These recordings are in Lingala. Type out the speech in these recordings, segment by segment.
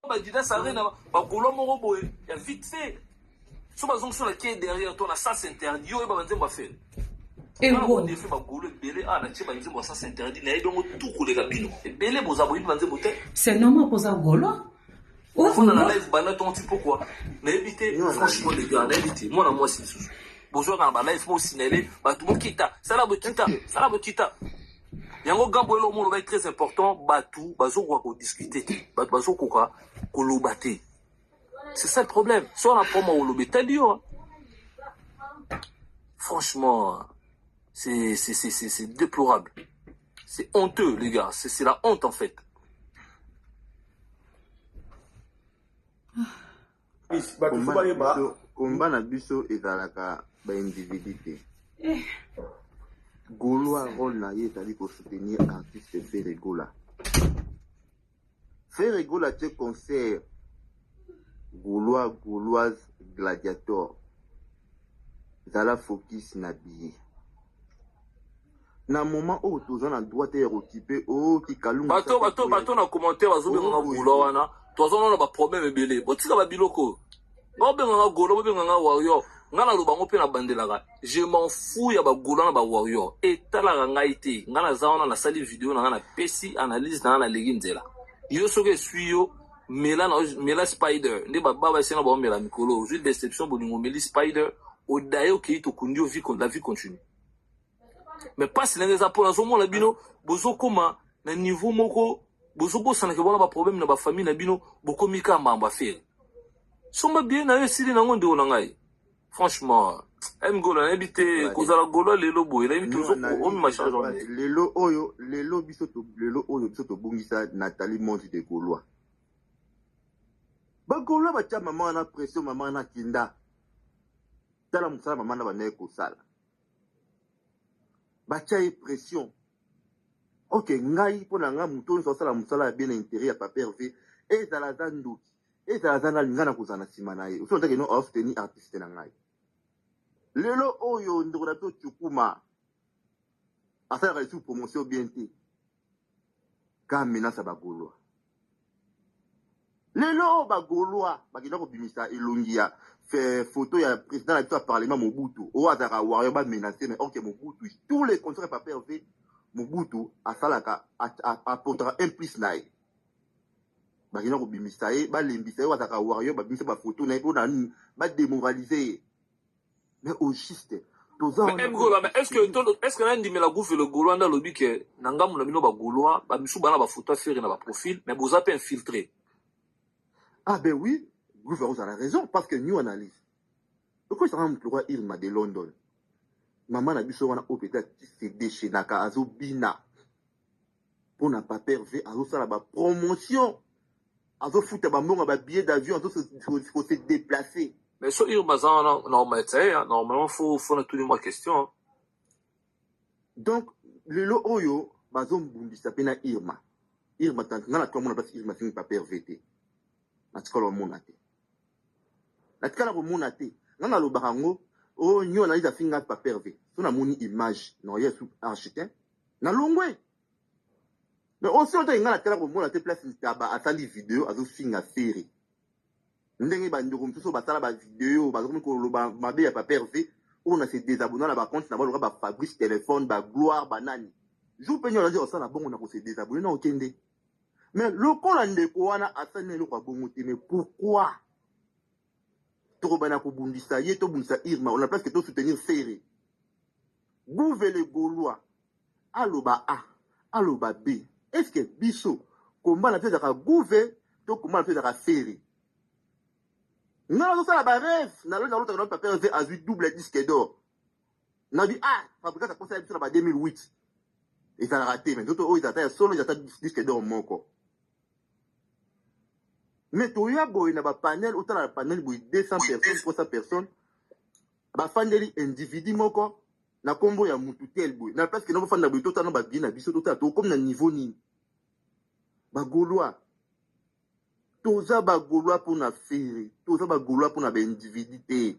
Badida Sarena, Bagolo Morobo, il y a vite fait. Si on a sur la quai derrière toi, ça s'interdit, on va dire, faire. Et on a fait Bagolo, Belé, ah, la tiba, ça s'interdit, mais il y a tout les gabino. Et Belé, vous avez dit, c'est normal pour ça, Golo. On a la live, banat, on dit pourquoi. N'évitez, franchement, les gars, n'évitez. Moi, c'est sous. Bonjour, dans la live, moi aussi, tout le monde quitte. Ça la quitte. Yango gambo elo mo est très important, batu, bazo ko discuter, batu bazo ko lobate. C'est ça le problème. Si on a promo au lobé, t'as dit, franchement, c'est déplorable. C'est honteux, les gars. C'est la honte, en fait. Combat na biso ezalaka ba individualité. Gaulois rôle na ye tali pour soutenir artiste Ferregola. Ferregola te concert Gauloise Gladiator. Zala focus na billet. Na moment où tous on a droit de occuper qui kalunga. Bato na commentaire bazobe nga Gaulois wana. Tous on a ba problème belé. Botika ba biloko. Ngobe nga Gaulois, bobe nga warrior. Ngana lubango pe na bandelaka. Je m'en fous ya ba Gaulois na ba warrior. Et tala ngai te. Ngana zaona na sali vidéo na ngana pesi analyse na legi nzela. Yo soke suyo mela Spider. Nde ba baba sena ba mela mikolo. Juste déception bolingo meli Spider. Odayo ki to kundio la vie continue. Mais pas si les apôtres en ce moment la bino bozo koma na niveau moko bozo bo sana ke bona ba problème na ba famille na bino boko mika mbamba faire. Soma bien na yo sili na ngonde ona ngai. Franchement, Gola habité kozala Golo lelo boy, la habité o mi machin journée. Lelo biso to bungisa Nathalie Monti de Gaulois. Ba Gaulois ba tia maman na pression maman na kinda. Tala musala maman na ba ne ko sala. Ba tia pression. OK, ngai pona nga muto so sala musala bien intérêt à papa Hervé et dans la zanduki. Et ça a l'ingana kozana simanae. Vous savez que nous avons tenu artiste na ngai. Lelo oyo ndorato chukuma. Asa reçu promotion bientôt. Comme menace ba Gaulois. Lelo ba Gaulois, ba kina ko bimisa elongia fait photo ya président du parlement Mobutu. O azara warrior ba menacer mais OK Mobutu. Tous les conseils pas pervers Mobutu asalaka apportera un plus nae. Bakina ko bimisa e ba lembisa e wataka warrior ba bimisa ba photo na ko na ba démoraliser mais au juste mais est-ce que nandi me la gouffe le Gaulois dans lobby que nangamu na bino ba Gaulois ba misu bana ba photo faire na ba profil mais vous avez infiltré. Ah ben oui, vous avez raison parce que nous analyse. Pourquoi ça rend le roi Irma de London. Maman na biso wana opéta c'est déchet naka azo bina. Pour na pas perver azo sala ba promotion. Azo foutre ba mbonga ba billet d'avion, azo faut se déplacer. Mais sur Irma zana normalement faut na tout les question. Donc lelo oyo bazom bundisa pena Irma. Irma tant ngana to mona parce Irma finit pas perverté. Natikala monate. Natikala ko monate. Ngana lo barango o nyo na iza finga pas pervé. So na moni image no yesu architecte na longwe. Mais aussi on t'a ngana tala ko monate place ntaba atali vidéo azo finga série. Ndenge ba ndoko mtuso batala ba vidéo ba ko lo ba mabe ya pas pervé. On a se désabonner na ba compte na ba lo ba Fabrice téléphone ba gloire banani. Jou penyo na dire ça na bongo na ko se désabonner na okende. Mais le col en décoana a sané le quoi bon mais pourquoi? Trop ko bundisa yeto bundisa Irma on a place que to soutenir serré. Bouve les Gaulois. Aloba A, aloba B. Est-ce que biso comment la fait à gouver to comment la fait à serré? Non, ça la ba rêve, na l'autre notre papa a vu double disque d'or. Na dit ah, fabriqué ça conseil sur la 2008. Et ça a raté mais d'autres ils attendent solo ils attendent disque d'or moko. Mais tu as beau na ba panel autant la panel boy 200 personnes 300 personnes ba fandeli individu moko na kombo ya mutu tel boy na parce que no fanda boy tota no ba bien na biso tota to comme na niveau ni ba Gaulois toza ba Gaulois pour na faire toza ba Gaulois pour na ba individu te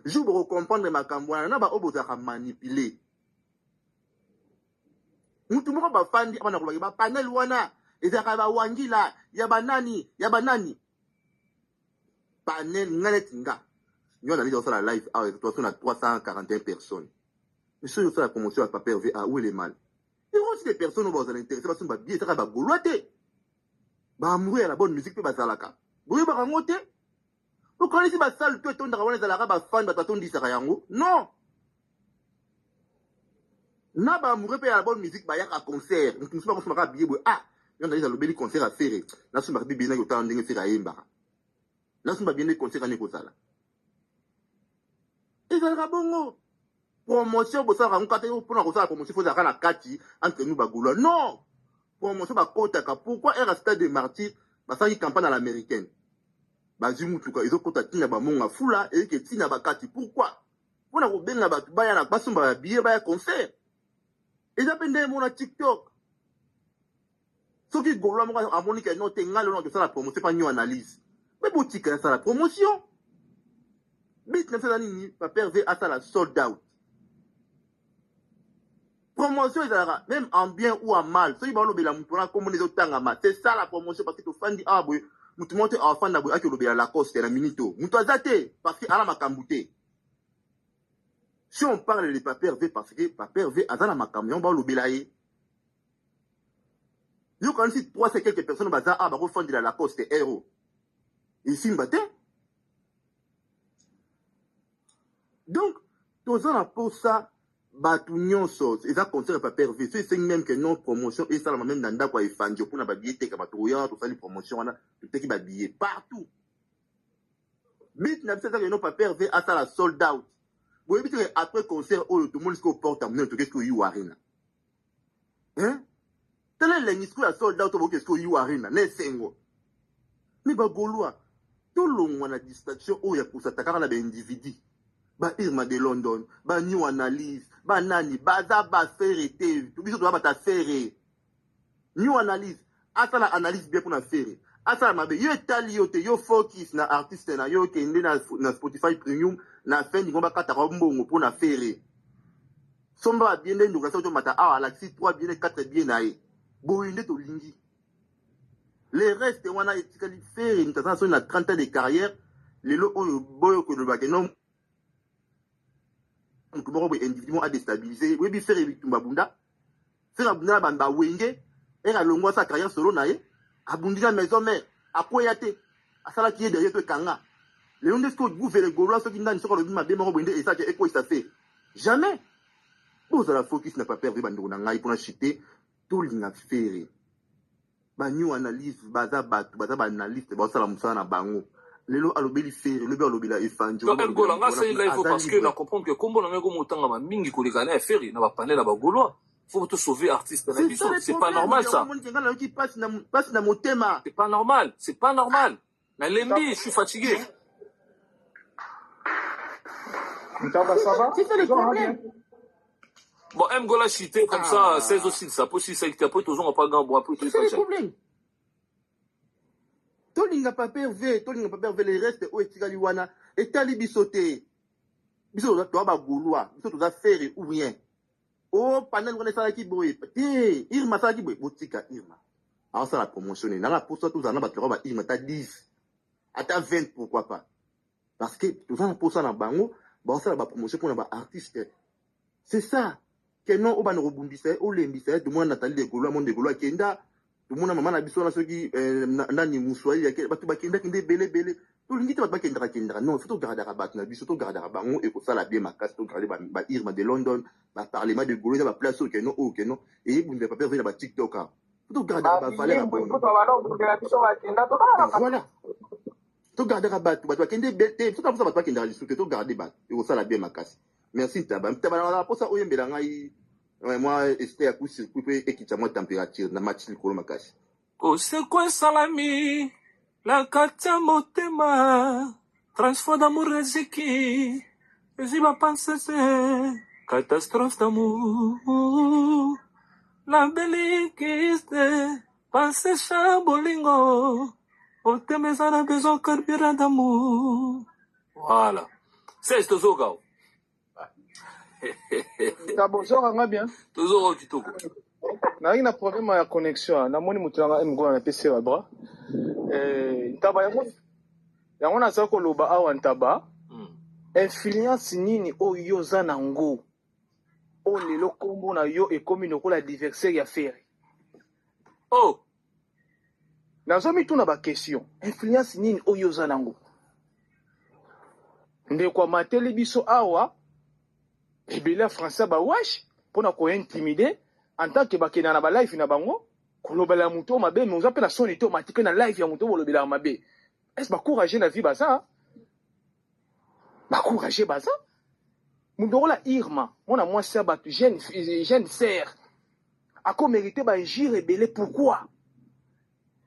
je veux comprendre ma kamwana na ba oboza ka manipuler mutu moko ba fandi abana ko ba panel wana ezalaka bawangila ya banani panel nganet nga nyo na lizo la live awa situation na 341 personnes mais ceux qui font la promotion à Paper V où est le mal et aussi des personnes où vous allez intéresser parce que ba bien ça ba goloate ba amoureux la bonne musique pe bazalaka boye ba rangote vous connaissez ba salle tout ton wana zalaka ba fan ba taton disaka yango non na ba amoureux pe la bonne musique ba yaka concert nous sommes pas comme billet ah on a le beli concert à faire na sumba bibi na yota ndenge faire ayemba na sumba bien concert ani kozala ezalaka bongo promotion bosala ngata yo pona kozala promotion faut zaka na kati entre nous bagulwa non promotion ba kotaka pourquoi era stade de martyr basaki campagne à l'américaine bazimu tuka izo kota tina ba monga fula et que tina ba kati pourquoi pona ko benga ba baya na basumba ba billet ba concert eza pende mona TikTok soki golwa mo amoni ke no te ngalo no la promotion pas new analyse mais boutique ça la promotion bit na ça nini Paper V à la sold out promotion ezalaka même en bien ou en mal soki balobela mutu wana komona ezotangama c'est ça la promotion parce que tofandi awa boye mutu mote afanda boye akolobela Lacoste na minito mutu aza te parce que ala makambu te si on parle de Paper V parce que Paper V aza na makambu yango balobela ye yo quand si 3 c'est quelques personnes baza ah bakofandi la Lacoste héros ici mbate donc toza na pour ça batu nyonso eza concert Paper V c'est même que non promotion et ça la même dans ndako efandi pour na ba billet ka bato ya to sali promotion wana to teki ba billet partout bit na ça que non Paper V à ça la sold out boye bit après concert tout le monde se porte amener to qu'est-ce que you arena hein tele lengisco la sold out qu'est-ce que you arena ne sengo ni ba golwa to longwa na distraction o ya kusataka na ba individu ba Irma de London, ba new analyse, ba nani, baza ba faire te, tout biso doit ba faire. New analyse, ata la analyse bien pour na faire. Ata mabe, yo tali yo te, yo focus na artiste na yo kende na Spotify Premium, na fin di ngomba kata mbongo pour na faire. Somba bien de nous to mata ah la 6 3 bien 4 bien na e. Boinde to lingi. Les restes wana etikali faire, nous tata na 30 ans de carrière, les lo oyo boyo ko do ba non donc individuellement à déstabiliser oui bien faire victime babunda faire abunda bamba wenge et à longo sa carrière solo nae abundina maison mère akoyate asala qui est derrière toi kanga le onde ce que gouverner gaulois ce qui ndani soko le bima bema bende et ça que quoi ça fait jamais vous la focus n'a pas perdu bando na ngai pour chiter tout l'inga faire ba new analyse baza ba analyste ba sala musana na bango lelo alobeli faire lelo alobela efanjo donc el gola nga c'est live parce que na comprendre que kombo na ngo motanga ma mingi ko lekana faire na ba panel na ba gaulois faut te sauver artiste na biso c'est pas normal ça c'est pas normal na lembi je suis fatigué ça va c'est ça le problème bon M gola chité comme ça 16 aussi ça possible ça que après toujours on pas grand bois pour tout ça c'est le problème tolinga Paper V les restes o etikali wana etali bisote biso to ba golwa biso to za faire ou rien o panel wana sala ki boye te Irma sala ki boye botika Irma alors ça la promotionner na la pour ça tous na ba ba Irma ta 10 ata 20 pourquoi pas parce que tout ça pour ça na bango ba ça ba promotion pour na ba artiste c'est ça que non o ba no rebumbisa o lembisa tout monde Nathalie de Golwa monde de Golwa kenda tout le monde maman na biso na soki nani muswali ya batu bakenda kende belé tout le monde bakenda non faut garder rabat na biso to garder bango et ko sala bien makasi to garder ba Irma de London ba parlement de Gaulois ba place que non et vous ne pas faire ba TikTok faut garder ba fallait voilà to garder rabat batu bakende belé faut pas batu bakenda lisuke to garder ba et ko sala bien makasi merci taba na pour ça oyembela ngai moi c'était à coup circuit et qui t'a moi température na match le kolo makasi oh c'est quoi salami la katia motema transfert d'amour rezeki ziba pense c'est catastrophe d'amour la bellikiste pense chabolingo otemeza na besoin carburant d'amour voilà c'est tozoka T'as besoin, bien. Toujours au kitoko. Nari na problème ya connexion. Na moni mutu nga mgo na PC wa bra. Ntaba yango na za koloba awa ntaba. Influence nini oyo za nango. O lelo kombo na yo ekomi lokola adversaire ya fere. Oh. Nazomi tuna ba question. Influence nini oyo za nango. Ndeko mateli biso awa ebele français ba wash pona ko intimider en tant que bakena na ba live na bango kolobela muto mabe mais oza pe na soni to matike na live ya muto bolobela mabe. Est-ce ba courager na vie baza? Ba courager baza? Mundola Irma, mona moi c'est ba jeune sœur. Ako mérité ba jire ebele pourquoi?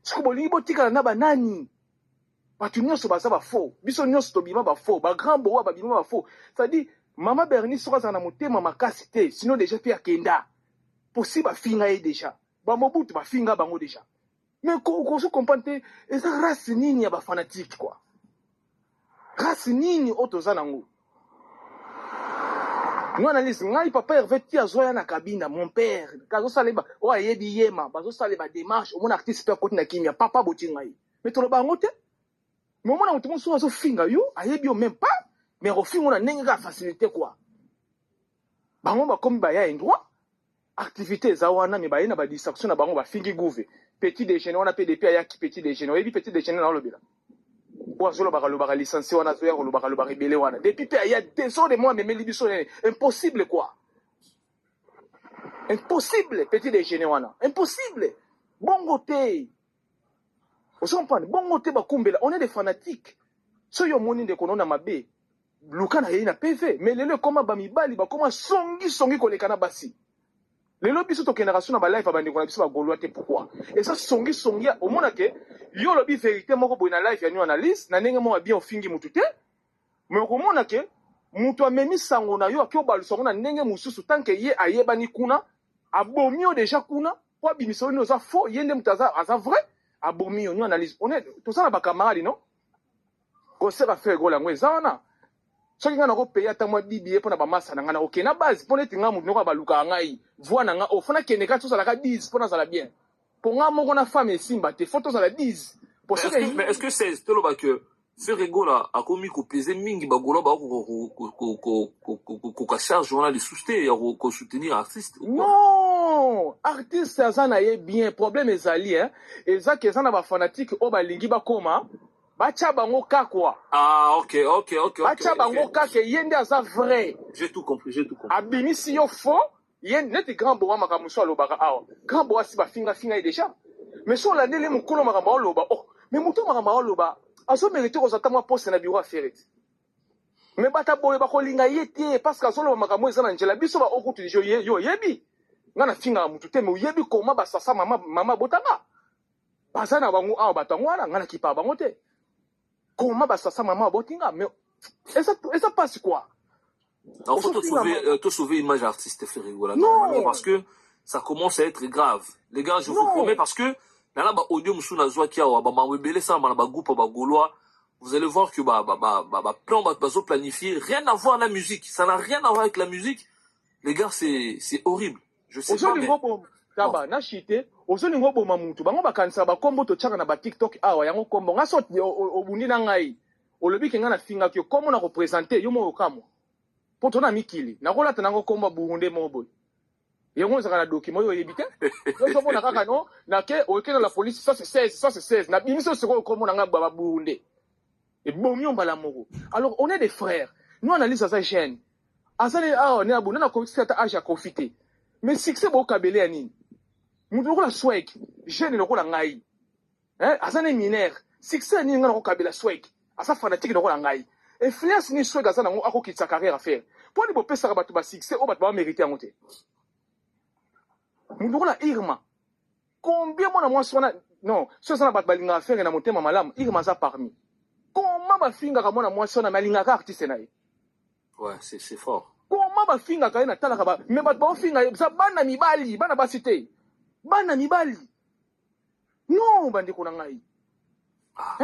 Parce que bolingi botika na ba nani? Batu nyonso baza ba faux. Biso nyonso tobima ba faux. Ba grand boa ba bima ba faux. Ça dit Mama Bernice soka za na motema makasi te, sinon déjà pe akenda. Possible ba finga ye déjà. Ba mobutu ba finga bango déjà. Mais ko so comprendre et ça race nini ya ba fanatique quoi. Race nini otoza nango. Nous analyse ngai papa Hervé ti azoya na kabina mon père. Kazo saleba o ayebi yema, bazo saleba démarche, mon artiste pe koti na kimia papa boti ngai. Mais to lo bango te. Mais on a tout so finga yo, ayebi yo même pas. Mais au fond, on a une facilité quoi. Bango ba comme ba ya endroit. Activité zawana mais ba yena ba distraction na bango ba fingi gouve. Petit déjeuner on a PDP ya ki petit déjeuner. Oyebi petit déjeuner na lobela. Ou azolo ba lo licencié wana zo ya lo ba rebelle wana. Depuis il y a des ans de mois mais libiso impossible quoi. Impossible petit déjeuner wana. Impossible. Bongo te. Vous comprenez? Bongo te ba kumbela. On est des fanatiques. So yo moni de konona mabe. Lukana yena PV mais lelo koma ba mibali ba koma songi koleka na basi. Lelo biso to génération na ba life ba ndeko na biso ba golwa te pourquoi? Et ça songi au mona ke yo lobi vérité moko boy na life ya new analyse na ndenge mo bien ofingi mutu te. Mais ko mona ke mutu amemi sango na yo akyo balu sango na ndenge mususu tanke ye ayebani kuna abomio déjà kuna po bimiso no za faux yende mutaza aza vrai abomio new analyse. On est tout ça na ba camarade non? Ko sera faire gola ngweza wana. Soki nga na ko payer ta mwa bibi pona ba masa na nga na OK na base pona tinga mu noko ba luka ngai voix na nga ofana kene ka tosa la ka 10 pona za la bien pour nga moko na femme simba te photos za la 10 pour ça mais est-ce que c'est tolo ba que ce rigola a commis ko peser mingi ba golo ba ko ka charge on a les soutenir ko soutenir artiste non artiste ça na ye bien problème ezali hein ezaki ezana ba fanatique o ba lingi ba koma bacha bango kakwa. Ah, ok. Bacha bango kake yende aza vrai. J'ai tout compris. Abimisi yo faux, yende neti grand boa makamuso alobaka awa. Grand boa si ba finga déjà. Mais so la ndele mukolo makamba oloba. Oh, mais muto makamba oloba. Aso mérite ko zata mwa poste na bureau affaire. Mais bata boye ba kolinga yete parce que solo makambo ezana njela biso ba okutu yo yebi. Ngana finga mutu te mais yebi koma ba sasa mama botanga. Basana bango awa batangwana ngana kipa bango te. Comment bah ça maman botinga mais et ça passe quoi? Il faut te sauver l'image artiste Ferrigola normalement parce que ça commence à être grave. Les gars, je vous promets parce que là ba audio musuna zwa kia wa ba mawebele ça ba groupe ba golois, vous allez voir que plan bazo planifier rien à voir avec la musique, ça n'a rien à voir avec la musique. Les gars, c'est horrible. Je sais pas mais taba na chité ozoni ngobo mamutu bango bakanisa ba kombo to chaka na ba TikTok awa yango kombo ngaso obundi na ngai olobi kenga na finga kyo kombo na représenter yo mo okamo poto na mikili na kolata nango kombo Burundi mobo yango zaka na document yo yebite yo mona kaka no na ke okena la police ça c'est 16 na bimiso seko kombo na nga ba Burundi et bomio mbala moko. Alors on est des frères nous analyse ça jeune azali awa ne abuna na ko sita age à profiter mais succès bo kabele ya nini mutu la swag jeune lokola ngai azane mineur succès ni ngana ko kabela swag asa fanatique lokola ngai influence ni swag azana ngo akokitsa carrière à faire pour ni bo pesa ka batu ba succès o batu ba mériter ngote mutu la Irma combien mona moi sona non so sana batu balinga faire na motema malamu Irma za parmi comment ba finga ka mona moi sona malinga ka artiste na ye ouais c'est fort comment ba finga ka na tala ka ba mais batu ba finga za bana mibali bana basite bana mibali non bandeko na ngai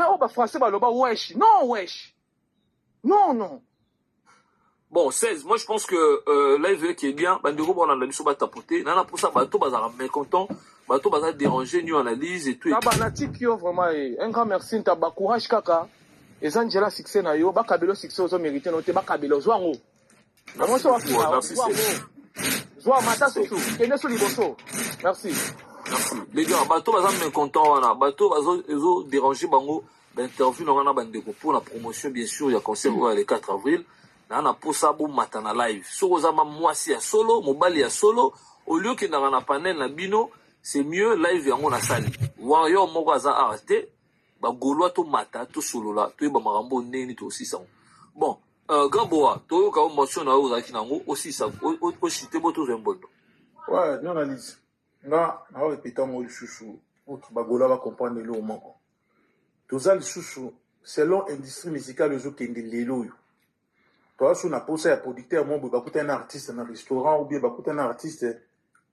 o ba français baloba wesh non Bon, 16, moi je pense que live qui est bien, bandeko bon on a biso ba tapoter, nana pour ça bato bazara mécontent, bato bazara déranger nous analyse et tout. Taba na tikio vraiment un grand merci ntaba courage kaka. Ezangela succès na yo, ba kabelo succès ozo mériter noté ba kabelo zwango. Merci beaucoup, merci. Zwa mata soso, kene so liboso. Merci. Merci. Les gars, bato bazara mécontent wana, bato bazo déranger bango d'interview na bandeko pour la promotion bien sûr, il y a concert le 4 avril. Na posa bo matana live. Sokoza ma mwasi ya solo, mobali ya solo, au lieu que na panel na bino, c'est mieux live yango na sali. Warrior moko aza arrêté, ba golwa to mata to solo la, to ba marambo neni to aussi ça. Bon, Gaboa, to yo ka motion na yo zaki nango aussi ça, o chité bo to zembondo. Ouais, bien analyse. Nga na répéter mo chouchou, pour que ba golwa va comprendre le moko. Toza le chouchou, selon industrie musicale zo kende lelo yo. Toi, si on a posé un producteur, on va écouter un artiste dans un restaurant ou bien écouter un artiste dans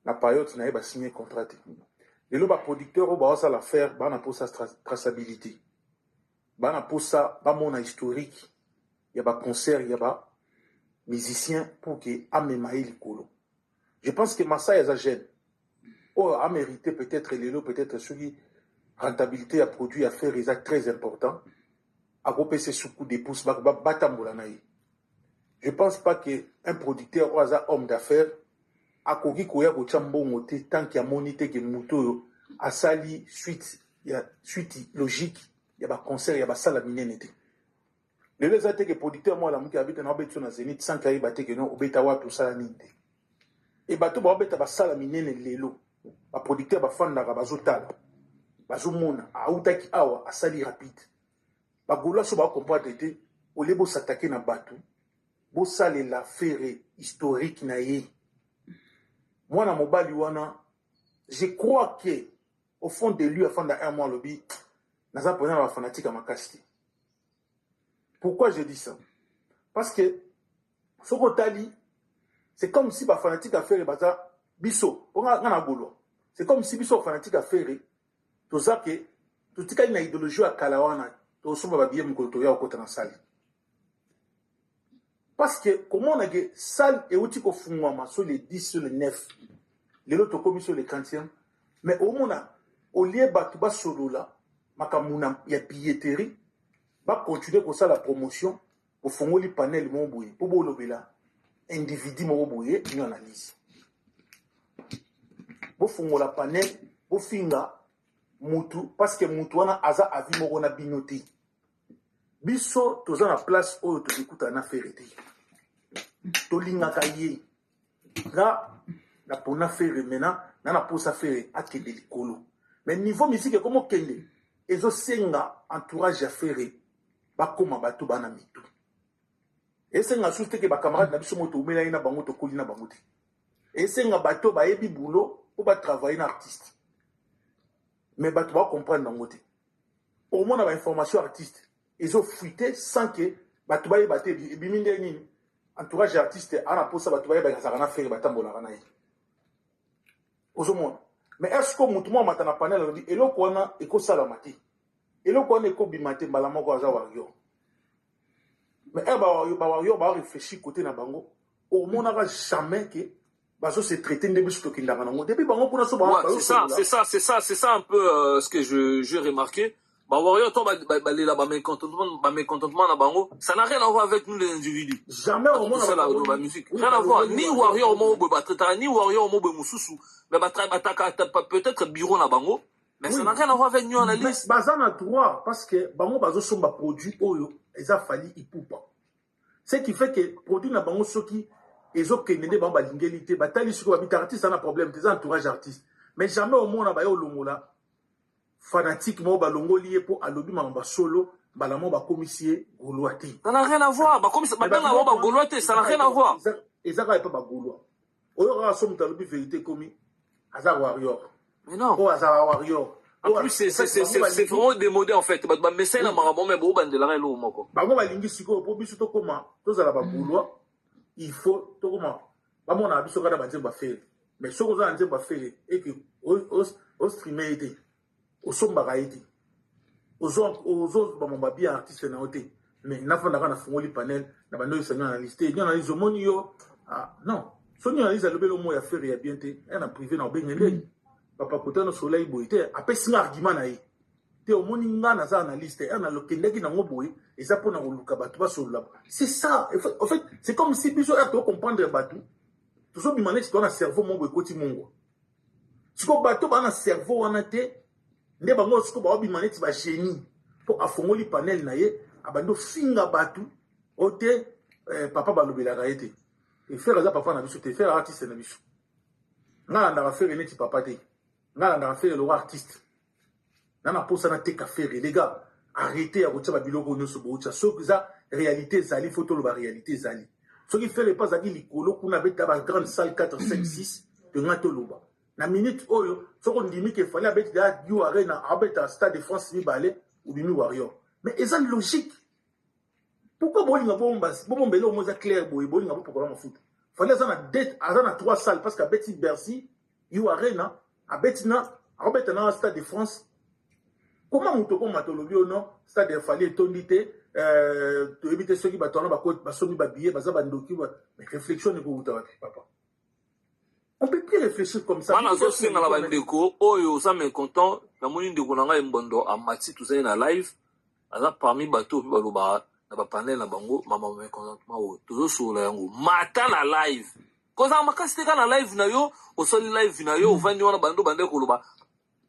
la période où on a signé un contrat. Et là, le producteur, on va faire l'affaire, on a posé sa traçabilité. On a posé mon historique. Il y a des concerts, il y a des musiciens pour qu'ils aient le colo. Je pense que Massa est gêne. On a mérité peut-être les lots, peut-être sur rentabilité à produit, à faire, est très important. À couper ses sous-coups des pouces, batamboulanaï. Je ne pense pas qu'un producteur ou un homme d'affaires a koki koya ko chambongo te tant qu'il y a monité que muto a sali suite logique il y a ba concert il y a ba sala minene te le les ate que producteur moi la muki habite na beto na Zénith sans qu'il bate que non obeta wa tout ça ninde et bato ba obeta ba sala minene lelo ba producteur ba fanda ka bazotala bazomona a utaki awa a sali rapide ba gola so ba comprendre te o lebo s'attaquer na bato bo sale l'affaire historique na ye. Moi, na mobali wana, je crois que au fond de lui, à fond d'un mois lobby, naza prenant la fanatique à ma caste. Pourquoi je dis ça? Parce que ce que c'est comme si la fanatique a fait baza biso, c'est comme si biso fanatique a fait tout ça que tout ce qui a une idéologie à Kalawana, tout ça va bien me côtoyer au côté dans salle. Parce que, comment on a dit, salle et outil qu'on fout sur les 10, sur les 9, les autres commis sur les 30e, mais au moins, au lieu de battre solo là, il y a billetterie, va continuer comme ça la promotion, pour faire les panels, pour le là, individu, une analyse. Pour faire la panel, pour finir, parce que Moutou, on a avis, on a binoté. Biso toza na place oyo tozikuta na ferete tolingaka ye nga na pona fere mena na posa fere akende likolo mais niveau musique comme okende ezosenga entourage ya fere bakoma bato bana mitu esenga suste ke bacamarade na biso moto umela ina bango tokoli na bango te esenga bato bayebi boulot po batravailler na artiste mais bato bakomprendre bango te au moins na bainformation artiste ils ont fuité sans que Batoubaye batte bimindeni entourage artiste à la pose Batoubaye bazarana faire batambola ranaï. Ozomon. Mais est-ce que moutouma matana panel dit elo kwana eko salamati. Elo kwana eko bimate balamo ko aza wario. Mais wario ba réfléchir côté na bango. Au moins n'a jamais que baso se traiter de biso kinda bango. Depuis bango pour so ba. C'est ça un peu ce que j'ai remarqué. Bah, Warrior, toi, mécontentement, na bango, ça n'a rien à voir avec nous, les individus. Jamais au monde. La musique. Rien à voir. Ni Warrior, ni Warrior, Moussoussou. Mais peut-être bureau na bango. Mais ça n'a rien à voir avec nous, analyse. Bazan a droit, parce que bango, bazo sont ba produits, oyo, ils a fallu, ils poupa. Ce qui fait que, produit na bango, ceux qui, ils ont kenende, bango, l'ingélité, batali, sur la artiste, ça n'a problème, tes entourage artiste. Mais jamais au monde, na longola. Fanatique mo balongo lié pour alobi mamba solo balamo ba commissaire goloité ça n'a rien à voir ba commissaire ba benga ba goloité ça n'a rien à voir ezaka pas ba goloa oyo ra somme talobi vérité commis azar warrior mais non o azar warrior en plus c'est vraiment démodé en fait ba message na marabo mais bo bandela elo moko bango balingi siko po biso to koma to zala ba goloa il faut to koma ba mona biso kada ba nzemba faire mais soko za nzemba faire et que au streamer été au somba raïti aux autres bien artistes na oté mais na fanda kana fungoli panel na bando isanga analyste ni analyse omoni yo non soni analyse alobelo mo ya faire ya bien te na privé na obenge ndenge papa kotano soleil boite apesi nga argument na ye te omoni nga na za analyste na lokendeki na ngoboy eza pona koluka bato basolola c'est ça en fait c'est comme si biso to comprendre bato toujours bimane ci na cerveau mo boy koti mongo siko bato ba na cerveau wana te nde bango siko ba bimane ci ba génie pour afongoli panel na ye abando finga bato ote papa balobela raete et faire ça papa na biso te faire artiste na biso nga na faire neti papa te nga na faire le artiste nana posa na teka faire les gars arrêtez à rotia biloko nyonso bocha so ça réalité zali photo le réalité zali ce qui fait les pas zaki likolo kuna beta ba grande salle 4 5 6 de ngato loba na minute oyo so ko ndimi ke fallait abet da you arena abeta stade de France ni balé ou bimi warrior mais eza logique pourquoi bolinga bombele au moins clair bolinga pourquoi ma foot fallait ça na dette azana 3 salles parce qu'à Betty Bercy you arena abetina abeta na stade de France. Comment on te matolobi ou non c'est-à-dire fallait tondité to éviter ceux qui battent ba somi ba billet ba za bandoki mais réflexion ne ko papa on peut plus réfléchir comme ça mana zo singa la bandeko oyo ça me content na moni ndeko na ngai mbondo amati tout ça na live aza parmi bato pe baloba na ba panel na bango mama me contentement o tozo sola yango mata na live koza makasi te kana live na yo o soli live na yo vandi wana bando bandeko loba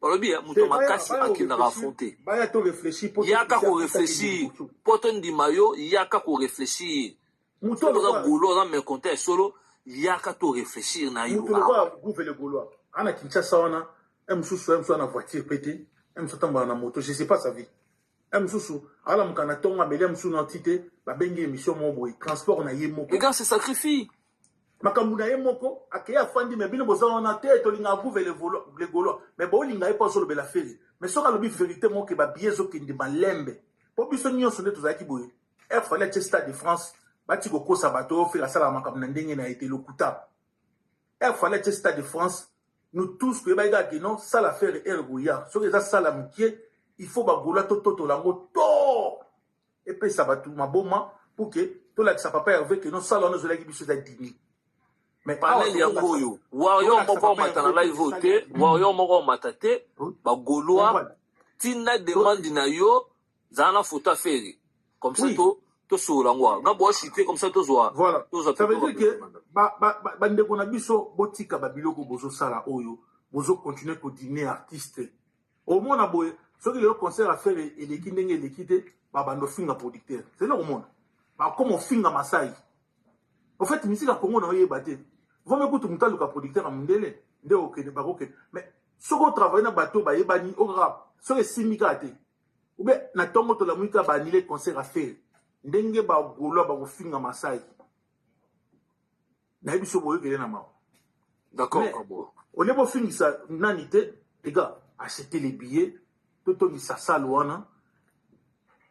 balobi muto makasi akina raconter baya to réfléchir pour yaka ko réfléchir poto ndima yo yaka ko réfléchir muto za golo na me content solo yaka to réfléchir na yo muto ba gouver le golo ana Kinshasa wana msusu na voiture pété msusu tamba na moto je sais pas sa vie msusu ala mkana tonga bele msusu na tité ba bengi émission mo boy transport na yemo les gars se sacrifient makambu na ye moko akeya fandi me bino boza na te tolinga gouver le golo mais bo linga e pas solo bela feri mais soka lobi vérité mo ke ba biezo kindi malembe po biso nyonso nde tozaki boye fallait que stade de France bati ko kosa bato fait la sala makambu na ndenge na été lokuta fallait que stade de France nous tous que ba ga que non ça l'affaire ergoya so que ça sala mukie il faut ba gola to lango to et puis ça va tout maboma pour que to la ça papa Hervé que non ça là nous olaki biso da dini mais panel ya koyo wayo moko matana live voter wayo moko matate ba goloa tina demande na yo zana photo faire comme ça to sola ngwa ngabo chité comme ça to zoa voilà ça veut dire que ba ndeko na biso botika ba biloko bozo sala oyo bozo continuer ko dîner artiste au moins na boye ce que le concert à faire et l'équipe ndenge l'équité ba bando finga producteur c'est là au monde ba comme finga masai en fait musique à Congo na yebate vous me écoutez muta luka producteur à mundele nde okene ba okene mais ce qu'on travaille na bateau ba yebani au rap ce que simika te ou bien na tongo to la muika ba annuler concert à faire ndenge ba golo ba finga masai na biso boye kele na ma d'accord bon on est bon fingi ça nanité les gars acheter les billets toto ni sa salle wana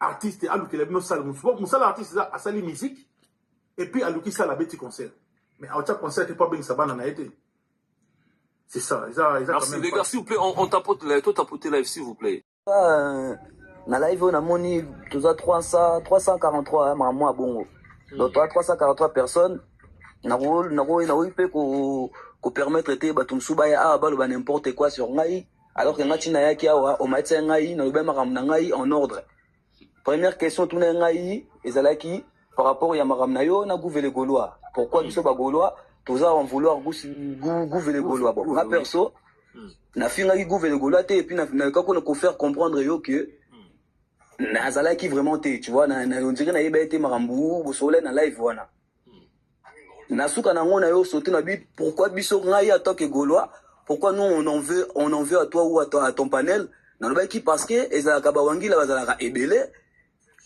artiste aluki la bino salle musala artiste a sali musique et puis aluki sala beti concert mais à chaque concert pas bien ça bana na été c'est ça merci les gars s'il vous plaît on tapote live to tapote live s'il vous plaît na live on a moni toza 343 maman bongo donc 343 personnes na pe ko permettre te batumsuba ya ba n'importe quoi sur ngai alors que ngati na yaki awa o matia ngai na loba maram na ngai en ordre. Première question tout na ngai ezalaki par rapport ya maram na yo na gouver les Gaulois. Pourquoi biso ba Gaulois toza en vouloir gouver les Gaulois. Bon, ma perso na finga ki gouver les Gaulois te et puis na ka ko faire comprendre yo que na zalaki vraiment te tu vois na on dirait na yeba été marambu bo sole na live wana. Na suka na ngona yo sauter na bi pourquoi biso ngai attaque Gaulois. Pourquoi nous on en veut à toi ou à ton panel? Dans le qui parce que ezalaka bawangi la bazalaka ebele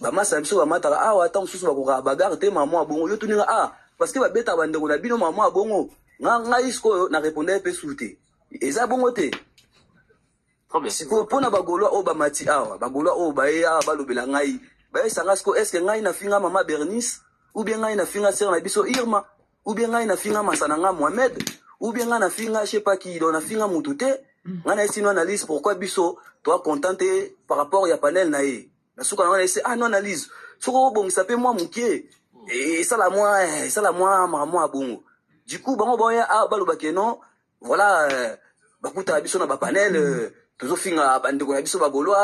ba masa biso ba matala attends susu ba ko bagarre te maman bongo yo tuninga parce que ba beta bandeko na bino maman bongo nga isko na répondre pe souté eza bongo te si pour na bagolwa o ba mati bagolwa o ba ba lobela ngai ba sanga sko est-ce que ngai na finga maman Bernice ou bien ngai na finga sœur na biso Irma ou bien ngai na finga masananga Mohamed ou bien na finga je sais pas qui na finga mutute ngana esino analyse pourquoi biso toi contenté par rapport ya panel na ye na suka na ese ah non analyse soko bongisa pe moi mukie et ça la moi maman bongo du coup bango boya ah baloba ke non voilà bakuta biso na ba panel tozofinga bandeko na biso bagolwa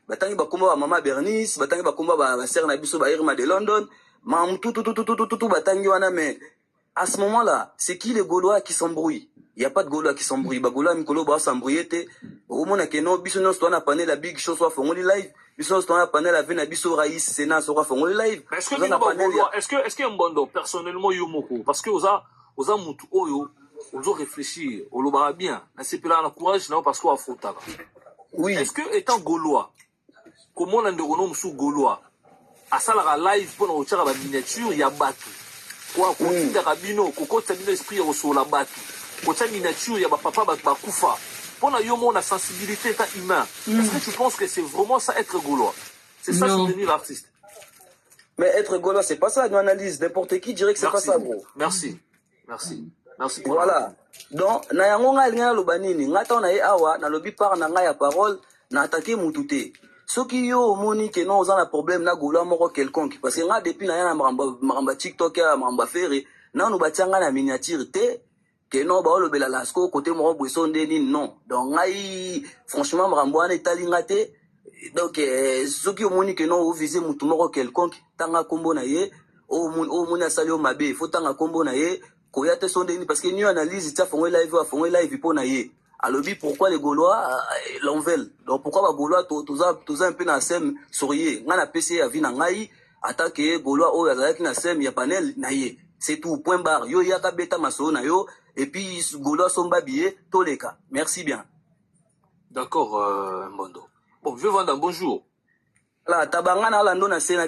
batangi bakomba ba mama Bernice batangi bakomba ba sœur na biso ba Irma de London mam tout batangi wana mais à ce moment-là c'est qui les Gaulois qui s'embrouillent? Il y a pas de Gaulois qui s'embrouillent ba Gaulois mikolo ba s'embrouiller te au mona ke non biso non sto na panel la big show soit fongoli live biso sto na panel la vena biso Raïs Sénat soit fongoli live mais est-ce que est-ce que Mbondo personnellement yo moko parce que oza mutu oyo ozo réfléchir olobara bien na sepela na courage na parce qu'on a faute. Oui. Est-ce que étant Gaulois comment on a ndeko musu Gaulois à ça la live pour na otira ba miniature ya batu quoi kotinda kabino kokota bino esprit au sur la batu kotia miniature ya ba papa ba kufa pour na yo mona sensibilité ta humain. Est-ce que tu penses que c'est vraiment ça être Gaulois? C'est ça soutenir l'artiste? Mais être Gaulois c'est pas ça, une analyse n'importe qui dirait que c'est pas ça gros. Merci. Voilà. Donc na yango nga linga lobanini ngata na ye awa na lobi par na nga ya parole na attaquer mutute. Soki yo moni ke non ozana problème na Gaulois moko quelconque parce que nga depuis na yana maramba TikTok ya maramba fere na no batianga na miniature te que non ba olobela lasko côté moko bweso ndeni non. Donc ngai franchement marambo wana etalinga te. Donc soki yo moni ke non o viser mutu moko quelconque tanga kombo na ye o moni asali o mabe faut tanga kombo na ye koyate sondeni parce que ni analyse tia fongwe live pour na ye alobi pourquoi les Gaulois l'en veulent. Donc pourquoi ba Gaulois toza un peu na sem sourier nga na PC avi na ngai attaque Gaulois o yazaki na sem ya panel na ye c'est tout point barre yo yaka beta maso na yo et puis Gaulois somba billet toleka merci bien. D'accord Mbondo. Bon je vais vendre un bonjour. Là tabanga na lando na sena